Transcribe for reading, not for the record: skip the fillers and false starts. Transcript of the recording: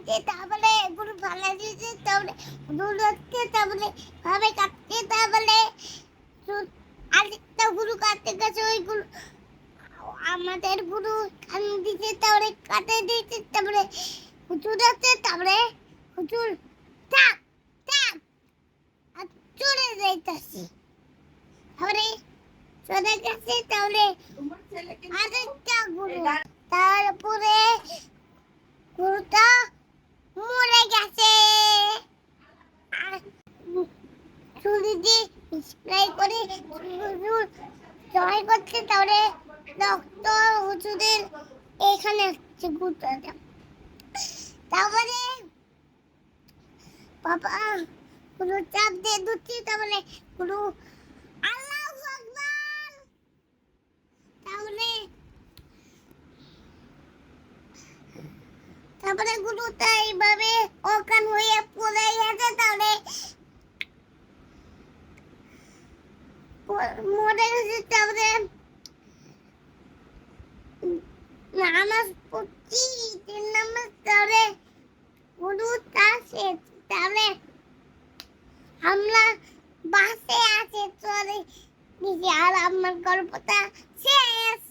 দিতে তারপরে গুরু ফালা দিতে তারপরে দৌড়াচ্ছে তারপরে ভাবে কাটতে তারপরে আরেকটা গুরু কাটতে গেছে ওই গুরু আমাদের গুরু কান দিতে তারপরে কাটে দিতে তারপরে হুজুর আছে তারপরে হুজুর টাক টাক আর চলে যাইতাছে তারপরে চলে গেছে তাহলে আরেকটা গুরু তারপরে গুরুটা মরে গেছে ছুরি দিয়ে স্প্রে করে হুজুর জয় করছে তাহলে রক্ত হুজুরের এখানে আসছে গুরুটা তারপরে বাবা গুরু চাপ দিয়ে দুটি তাহলে গুরু আল্লাহু আকবার তারপরে গুরুটা এইভাবে অজ্ঞান হয়ে পড়ে গেছে তাহলে মরে গেছে তারপরে নামাজ পড়ছি নামাজ তাহলে গুরুটা শেষ তাহলে আমরা বাসে আছে চলে আর আমার গল্পটা শেষ।